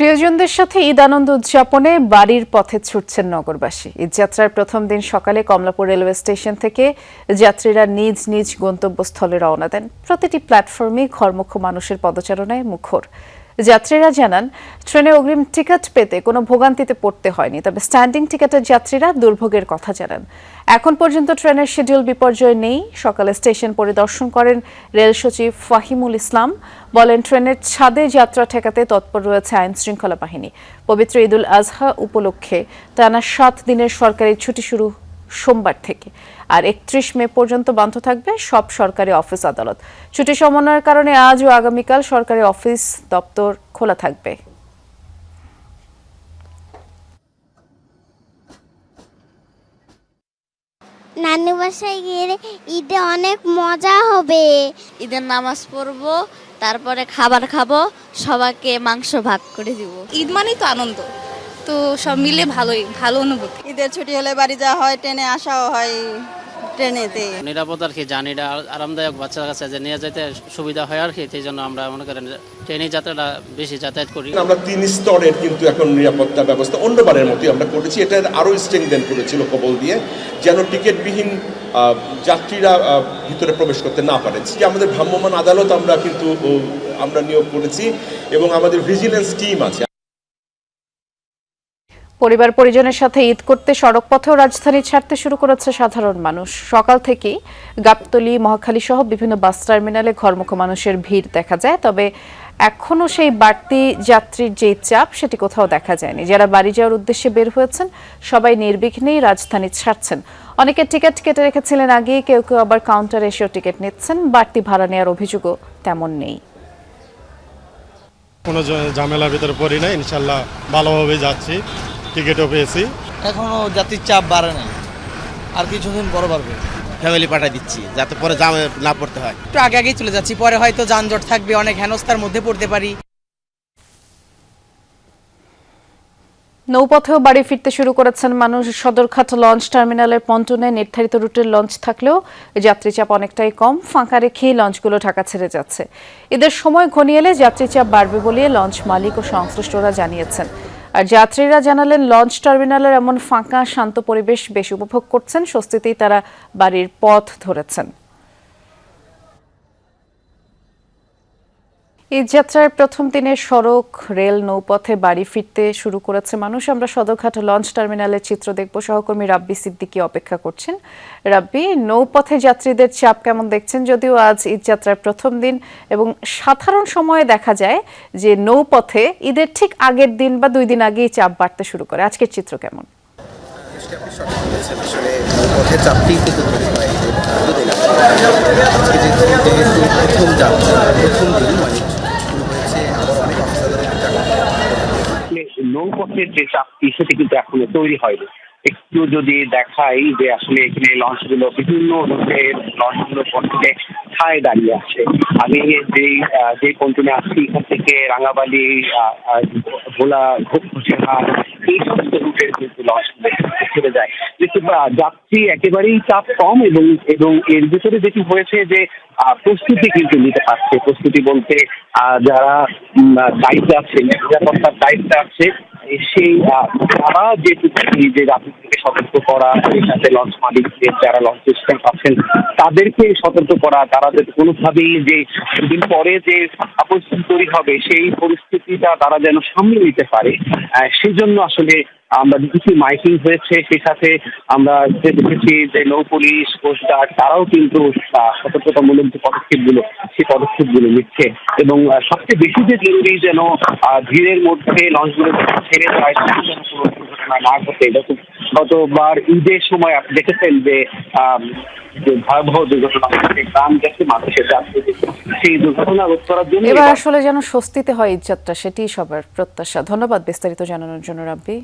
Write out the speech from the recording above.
প্রিয়জনদের সাথে ঈদ আনন্দ উদযাপনে বাড়ির পথে ছুটছেন নগরবাসী। ঈদযাত্রার প্রথম দিন সকালে কমলাপুর রেলওয়ে স্টেশন থেকে যাত্রীরা নিজ নিজ গন্তব্যস্থলে রওনা দেন। প্রতিটি প্ল্যাটফর্মে ঘরমুখো মানুষের পদচারণায় মুখর। যাত্রীরা জানান, ট্রেনে অগ্রিম টিকিট পেতে কোনো ভোগান্তিতে পড়তে হয়নি, তবে স্ট্যান্ডিং টিকিটের যাত্রীরা দুর্ভোগের কথা জানান। এখন পর্যন্ত ট্রেনের শিডিউল বিপর্যয় নেই। সকালে স্টেশন পরিদর্শন করেন রেল সচিব ফাহিমুল ইসলাম। বলেন, ট্রেনের ছাদে যাত্রা ঠেকাতে তৎপর রয়েছে আইন শৃঙ্খলা বাহিনী। পবিত্র ঈদুল আজহা উপলক্ষে টানা 7 দিনের সরকারি ছুটি শুরু সোমবার থেকে, আর 31 মে পর্যন্ত বন্ধ থাকবে সব সরকারি অফিস আদালত। ছুটি সমন্বয়ের কারণে আজ ও আগামীকাল সরকারি অফিস দপ্তর খোলা থাকবে। নানি বাসায় গিয়ে ঈদে অনেক মজা হবে। ঈদের নামাজ পড়বো, তারপরে খাবার খাবো, সবাইকে মাংস ভাগ করে দিব। ঈদ মানেই তো আনন্দ, তো সব মিলে ভালো অনুভূতি। ঈদের ছুটি হলে বাড়ি যাওয়া হয়, ট্রেনে আসাও হয়। ট্রেনেতে নিরাপদ আর কি, জার্নিটা আরামদায়ক, বাচ্চার কাছে যে নিয়ে যেতে সুবিধা হয় আর কি। সেই জন্য আমরা মনে করেন ট্রেনে যাত্রাটা বেশি যাতায়াত করি। আমরা 3 স্তরের কিন্তু এখন নিরাপত্তা ব্যবস্থা অন্যবারের মতোই আমরা করেছি। এটা আরও স্ট্রেংথেন করেছিল কবল দিয়ে, যেন টিকিটবিহীন যাত্রীরা ভিতরে প্রবেশ করতে না পারে। যে আমাদের ভ্রাম্যমাণ আদালত আমরা নিয়োগ করেছি এবং আমাদের ভিজিলেন্স টিম আছে। পরিবার পরিজনের সাথে ঈদ করতে সড়ক পথেও রাজধানী ছাড়তে শুরু করেছে সাধারণ মানুষ। সকাল থেকেই গাবতলী, মহাখালী সহ বিভিন্ন বাস টার্মিনালে ঘরমুখো মানুষের ভিড় দেখা যায়, তবে এখনো সেই বাড়তি যাত্রীর যে চাপ সেটি কোথাও দেখা যায়নি। যারা বাড়ি যাওয়ার উদ্দেশ্যে বের হয়েছেন সবাই নির্বিঘ্নেই রাজধানী ছাড়ছেন। অনেকে টিকিট কেটে রেখেছিলেন আগে, কেউ কেউ আবার কাউন্টারে এসেও টিকিট নিচ্ছেন। বাড়তি ভাড়া নেওয়ার অভিযোগও তেমন নেই। কোনো ঝামেলার ভিতরে পড়ি না, ইনশাল্লাহ ভালোভাবে যাচ্ছি, টিকিটও পেয়েছি। এখনো যাত্রীর চাপ বাড়ে নাই, আর কিছুদিন বড় বাড়বে। ফ্যামিলি পাঠিয়ে দিচ্ছি যাতে পরে জামে না পড়তে হয়। একটু আগে আগেই চলে যাচ্ছি, পরে হয়তো যানজট থাকবে, অনেক হেনস্থার মধ্যে পড়তে পারি। নৌপথেও বাড়ি ফিরতে শুরু করেছেন মানুষ। সদরঘাট লঞ্চ টার্মিনালের পন্টনে নির্ধারিত রুটের লঞ্চ থাকলেও যাত্রী চাপ অনেকটাই কম। ফাঁকা রেখেই লঞ্চগুলো ঢাকা ছেড়ে যাচ্ছে। ঈদের সময় ঘনিয়ে এলে যাত্রী চাপ বাড়বে বলে লঞ্চ মালিক ও সংশ্লিষ্টরা জানিয়েছেন। আর যাত্রীরা জানালেন, লঞ্চ টার্মিনালের এমন ফাঁকা শান্ত পরিবেশ বেশ উপভোগ করছেন। স্বস্তিতেই তারা বাড়ির পথ ধরেছেন। ঈদযাত্রার প্রথম দিনে সড়ক, রেল, নৌপথে বাড়ি ফিরতে শুরু করেছে মানুষ। আমরা সদরঘাট লঞ্চ টার্মিনালের চিত্র দেখব। সহকর্মী রাব্বি সিদ্দিকী অপেক্ষা করছেন। রাব্বি, নৌপথে যাত্রীদের চাপ কেমন দেখছেন? যদিও আজ ঈদযাত্রার প্রথম দিন এবং সাধারণ সময়ে দেখা যায় যে নৌপথে ঈদের ঠিক আগের দিন বা 2 দিন আগেই চাপ বাড়তে শুরু করে। আজকের চিত্র কেমন? পথের চাপটি কিন্তু তৈরি হয় নৌপথের যে চাপটি সেটি কিন্তু এখনো তৈরি হয়নি। একটু যদি দেখাই যে আসলে এখানে লঞ্চগুলো বিভিন্ন রুটের লঞ্চগুলো পন্টনে ঠায় দাঁড়িয়ে আছে। আমি যে পন্টনে আসছি এখান থেকে রাঙাবালি, ভোলা, ঘোষঘাট এই সমস্ত রুটের কিন্তু লঞ্চগুলো ছেড়ে যায়, কিন্তু যাত্রী একেবারেই চাপ কম। এবং এর ভিতরে যেটি হয়েছে যে প্রস্তুতি কিন্তু নিতে পারছে। প্রস্তুতি বলতে যারা দায়িত্বে আছে, নিরাপত্তার দায়িত্বে আছে, সেই তারা যে যাত্রীদেরকে সতর্ক করা, সেই সাথে লঞ্চ মালিকদের যারা লঞ্চ স্টাফ আছেন তাদেরকে সতর্ক করা, তারা যাতে কোনোভাবেই যে দুদিন পরে যে পরিস্থিতি তৈরি হবে সেই পরিস্থিতিটা তারা যেন সামলে নিতে পারে, সেই জন্য আসলে আমরা দেখেছি মাইকিং হয়েছে। সেই সাথে আমরা দেখেছি যে নৌ পুলিশ, কোস্টগার্ড তারাও কিন্তু সতর্কতামূলক যে পদক্ষেপগুলো সেই পদক্ষেপগুলো নিচ্ছে। এবং সবচেয়ে বেশি যে জরুরি যেন ভিড়ের মধ্যে লঞ্চগুলো ছেড়ে যায়, যেন কোনো দুর্ঘটনা না ঘটে। গতবার ঈদের সময় আপনি দেখেছেন যে ভয়াবহ দুর্ঘটনা হচ্ছে, প্রাণ গেছে মানুষের যাত্রী। সেই দুর্ঘটনা রোধ করার জন্য এবার আসলে যেন স্বস্তিতে হয় ঈদযাত্রা, সেটি সবার প্রত্যাশা। ধন্যবাদ বিস্তারিত জানানোর জন্য রাব্বি।